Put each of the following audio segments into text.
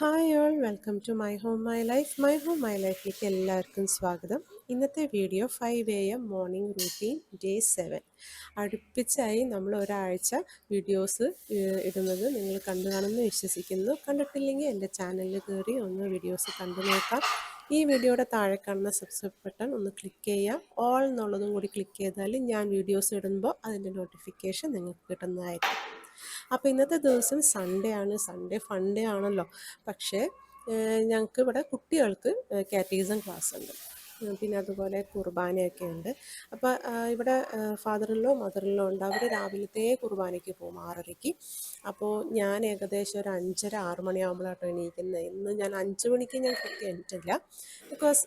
Hi all welcome to my home my life ലൈഫിലേക്ക് എല്ലാവർക്കും സ്വാഗതം. ഇന്നത്തെ video 5 AM morning routine day 7 അടുപ്പിച്ചായി നമ്മൾ ഒരാഴ്ച വീഡിയോസ് ഇടുന്നത് നിങ്ങൾ കണ്ടു കാണുമെന്ന് വിശ്വസിക്കുന്നു. കണ്ടിട്ടില്ലെങ്കിൽ എൻ്റെ ചാനലിൽ കയറി ഒന്ന് വീഡിയോസ് കണ്ടു നോക്കാം. ഈ വീഡിയോയുടെ താഴെ കാണുന്ന സബ്സ്ക്രൈബ് ബട്ടൺ ഒന്ന് ക്ലിക്ക് ചെയ്യാം. ഓൾ എന്നുള്ളതും കൂടി ക്ലിക്ക് ചെയ്താൽ ഞാൻ വീഡിയോസ് ഇടുമ്പോൾ അതിൻ്റെ നോട്ടിഫിക്കേഷൻ നിങ്ങൾക്ക് കിട്ടുന്നതായിരിക്കും. അപ്പോൾ ഇന്നത്തെ ദിവസം സൺഡേ ആണ്. സൺഡേ ഫൺ ഡേ ആണല്ലോ. പക്ഷേ ഞങ്ങൾക്ക് ഇവിടെ കുട്ടികൾക്ക് കാറ്റഗിസം ക്ലാസ് ഉണ്ട്. പിന്നെ അതുപോലെ കുർബാനയൊക്കെ ഉണ്ട്. അപ്പോൾ ഇവിടെ ഫാദറിലോ മദറിലോ ഉണ്ട്. അവർ രാവിലത്തെ കുർബാനയ്ക്ക് പോകും 6:30. അപ്പോൾ ഞാൻ ഏകദേശം ഒരു 5:30-6 മണിയാകുമ്പോഴാണ് എണീക്കുന്നത്. ഇന്ന് ഞാൻ 5 മണിക്ക് ഞാൻ കൃത്യം എണീറ്റില്ല, ബിക്കോസ്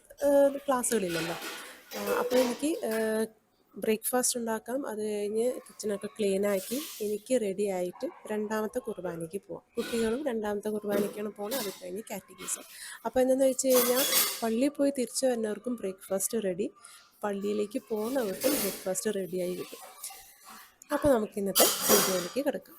ക്ലാസ്സുകളില്ലല്ലോ. അപ്പോൾ എനിക്ക് ബ്രേക്ക്ഫാസ്റ്റ് ഉണ്ടാക്കാം. അത് കഴിഞ്ഞ് കിച്ചണൊക്കെ ക്ലീനാക്കി എനിക്ക് റെഡി ആയിട്ട് രണ്ടാമത്തെ കുർബാനയ്ക്ക് പോവാം. കുട്ടികളും രണ്ടാമത്തെ കുർബാനയ്ക്കാണ് പോകുന്നത്. അത് കഴിഞ്ഞ് കാറ്റഗിസം. അപ്പോൾ എന്താണെന്ന് വെച്ച് കഴിഞ്ഞാൽ പള്ളിയിൽ പോയി തിരിച്ചു വരുന്നവർക്കും ബ്രേക്ക്ഫാസ്റ്റ് റെഡി, പള്ളിയിലേക്ക് പോകുന്നവർക്കും ബ്രേക്ക്ഫാസ്റ്റ് റെഡിയായി കിട്ടും. അപ്പോൾ നമുക്ക് ഇന്നത്തെ വീഡിയോയിലേക്ക് കിടക്കാം.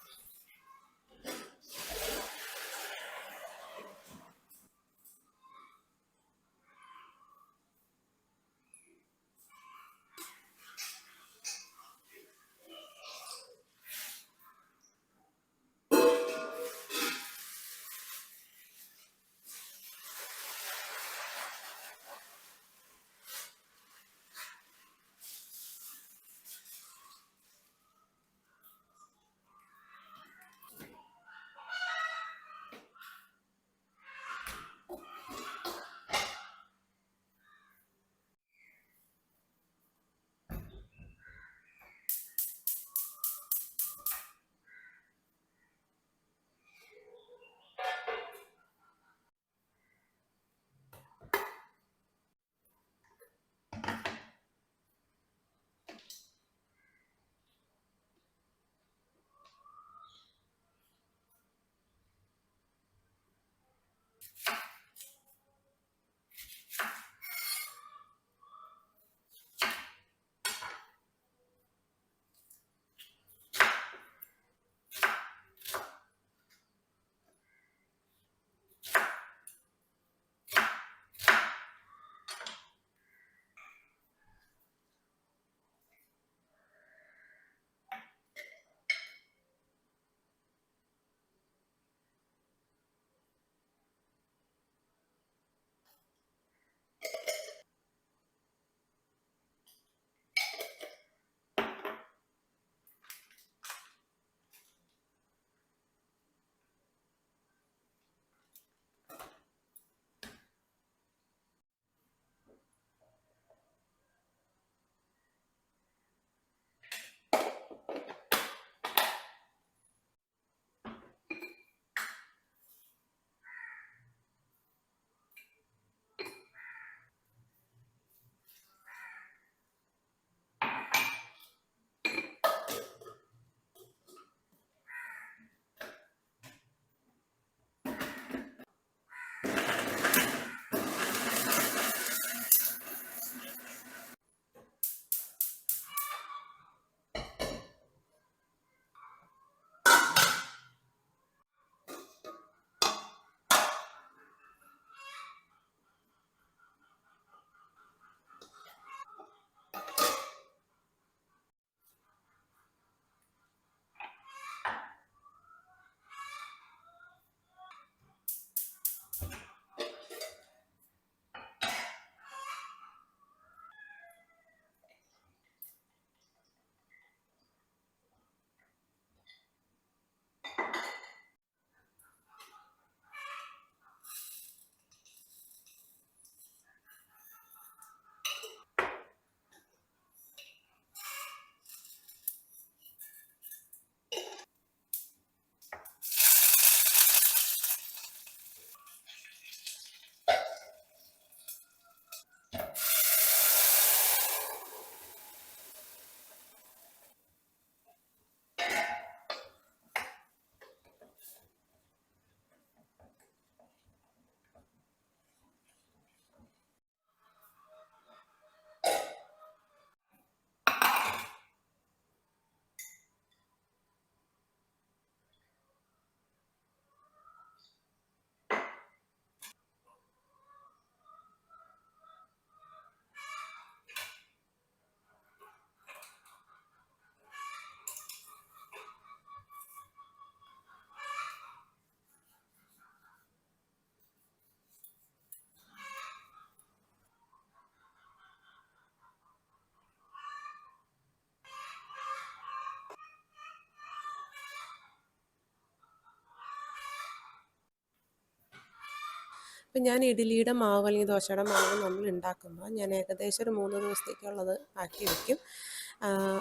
ഇപ്പം ഞാൻ ഇഡ്ഡലിയുടെ മാവ് അല്ലെങ്കിൽ ദോശയുടെ മാവ് നമ്മൾ ഉണ്ടാക്കുമ്പോൾ ഞാൻ ഏകദേശം ഒരു 3 ദിവസത്തേക്കുള്ളത് ആക്കി വയ്ക്കും.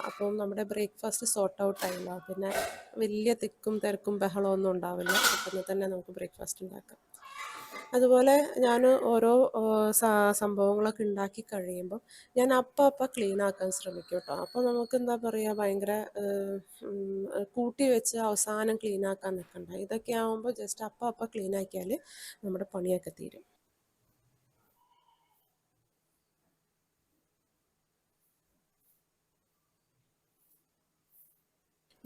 അപ്പം നമ്മുടെ ബ്രേക്ക്ഫാസ്റ്റ് സോർട്ട് ഔട്ട് ആയില്ല, പിന്നെ വലിയ തിക്കും തിരക്കും ബഹളമൊന്നും ഉണ്ടാവില്ല. പെട്ടെന്ന് തന്നെ നമുക്ക് ബ്രേക്ക്ഫാസ്റ്റ് ഉണ്ടാക്കാം. അതുപോലെ ഞാൻ ഓരോ സംഭവങ്ങളൊക്കെ ഉണ്ടാക്കി കഴിയുമ്പോൾ ഞാൻ അപ്പം ക്ലീൻ ആക്കാൻ ശ്രമിക്കും കേട്ടോ. അപ്പോൾ നമുക്ക് എന്താ പറയുക, ഭയങ്കര കൂട്ടി വെച്ച് അവസാനം ക്ലീൻ ആക്കാൻ നിൽക്കണ്ട. ഇതൊക്കെ ആകുമ്പോൾ ജസ്റ്റ് അപ്പം ക്ലീൻ ആക്കിയാൽ നമ്മുടെ പണിയൊക്കെ തീരും.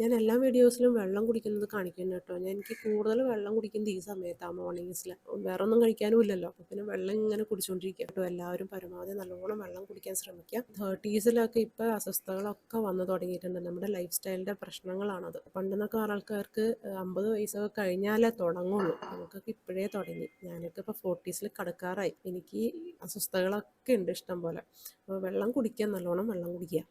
ഞാൻ എല്ലാ വീഡിയോസിലും വെള്ളം കുടിക്കുന്നത് കാണിക്കുന്നു കേട്ടോ. എനിക്ക് കൂടുതൽ വെള്ളം കുടിക്കുന്നത് ഈ സമയത്താണ്, മോർണിംഗ്സിൽ. വേറെ ഒന്നും കഴിക്കാനും ഇല്ലല്ലോ, അപ്പോൾ പിന്നെ വെള്ളം ഇങ്ങനെ കുടിച്ചുകൊണ്ടിരിക്കുക കേട്ടോ. എല്ലാവരും പരമാവധി നല്ലോണം വെള്ളം കുടിക്കാൻ ശ്രമിക്കുക. 30സിലൊക്കെ ഇപ്പോൾ അസ്വസ്ഥതകളൊക്കെ വന്നു തുടങ്ങിയിട്ടുണ്ട്. നമ്മുടെ ലൈഫ് സ്റ്റൈലിൻ്റെ പ്രശ്നങ്ങളാണത്. പണ്ടെന്നൊക്കെ ആൾക്കാർക്ക് 50 വയസ്സൊക്കെ കഴിഞ്ഞാലേ തുടങ്ങുള്ളൂ, നമുക്കൊക്കെ ഇപ്പോഴേ തുടങ്ങി. ഞാനൊക്കെ ഇപ്പോൾ 40സിൽ കടക്കാറായി. എനിക്ക് അസ്വസ്ഥതകളൊക്കെ ഉണ്ട് ഇഷ്ടം പോലെ. അപ്പോൾ വെള്ളം കുടിക്കാൻ, നല്ലോണം വെള്ളം കുടിക്കുക.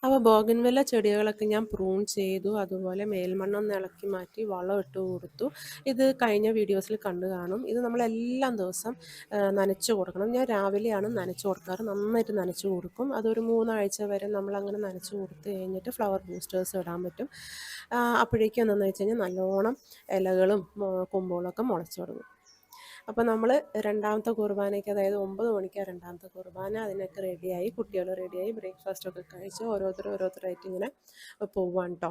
അപ്പോൾ ബോഗൻവില്ല ചെടികളൊക്കെ ഞാൻ പ്രൂൺ ചെയ്തു. അതുപോലെ മേൽമണ്ണൊന്ന് ഇളക്കി മാറ്റി വളം ഇട്ട് കൊടുത്തു. ഇത് കഴിഞ്ഞ വീഡിയോസിൽ കണ്ടു കാണും. ഇത് നമ്മളെല്ലാം ദിവസം നനച്ചു കൊടുക്കണം. ഞാൻ രാവിലെയാണ് നനച്ചു കൊടുക്കാറ്. നന്നായിട്ട് നനച്ചു കൊടുക്കും. അതൊരു 3 ആഴ്ച വരെ നമ്മളങ്ങനെ നനച്ചു കൊടുത്ത് കഴിഞ്ഞിട്ട് ഫ്ലവർ ബൂസ്റ്റേഴ്സ് ഇടാൻ പറ്റും. അപ്പോഴേക്കും എന്താണെന്ന് വെച്ച് കഴിഞ്ഞാൽ നല്ലോണം ഇലകളും കൊമ്പുകളൊക്കെ മുളച്ചു തുടങ്ങും. അപ്പോൾ നമ്മൾ രണ്ടാമത്തെ കുർബാനയ്ക്ക്, അതായത് 9 മണിക്കാണ് രണ്ടാമത്തെ കുർബാന. അതിനൊക്കെ റെഡിയായി, കുട്ടികൾ റെഡിയായി, ബ്രേക്ക്ഫാസ്റ്റൊക്കെ കഴിച്ച് ഓരോരുത്തരായിട്ട് ഇങ്ങനെ പോവാണ് കേട്ടോ.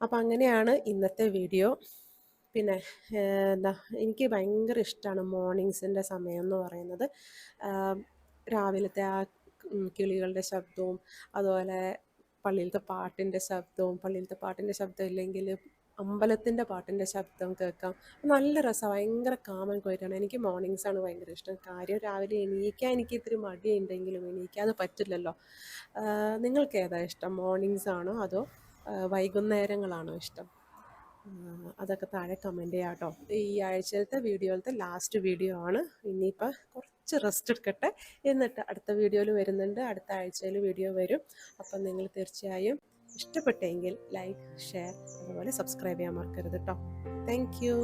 അപ്പോൾ അങ്ങനെയാണ് ഇന്നത്തെ വീഡിയോ. പിന്നെ എന്താ, എനിക്ക് ഭയങ്കര ഇഷ്ടമാണ് മോർണിംഗ്സിൻ്റെ സമയം എന്ന് പറയുന്നത്. രാവിലത്തെ ആ കിളികളുടെ ശബ്ദവും, അതുപോലെ പള്ളിയിലത്തെ പാട്ടിൻ്റെ ശബ്ദം ഇല്ലെങ്കിൽ അമ്പലത്തിൻ്റെ പാട്ടിൻ്റെ ശബ്ദം കേൾക്കാം. നല്ല രസമാണ്, ഭയങ്കര കാമൻ ക്വയറ്റാണ്. എനിക്ക് മോർണിംഗ്സാണ് ഭയങ്കര ഇഷ്ടം. കാര്യം രാവിലെ എണീക്കാൻ എനിക്ക് ഇത്തിരി മടിയുണ്ടെങ്കിലും എണീക്കാതെ പറ്റില്ലല്ലോ. നിങ്ങൾക്ക് ഏതാ ഇഷ്ടം, മോർണിംഗ്സ് ആണോ അതോ വൈകുന്നേരങ്ങളാണോ ഇഷ്ടം? അതൊക്കെ താഴെ കമൻറ്റ് ചെയ്യാം കേട്ടോ. ഈ ആഴ്ചയിലത്തെ വീഡിയോയിലത്തെ ലാസ്റ്റ് വീഡിയോ ആണ്. ഇനിയിപ്പോൾ കുറച്ച് റെസ്റ്റ് എടുക്കട്ടെ, എന്നിട്ട് അടുത്ത വീഡിയോയിൽ വരുന്നുണ്ട്. അടുത്ത ആഴ്ചയിൽ വീഡിയോ വരും. അപ്പം നിങ്ങൾ തീർച്ചയായും ഇഷ്ടപ്പെട്ടെങ്കിൽ ലൈക്ക്, ഷെയർ, അതുപോലെ സബ്സ്ക്രൈബ് ചെയ്യാൻ മറക്കരുത് കേട്ടോ. Thank you.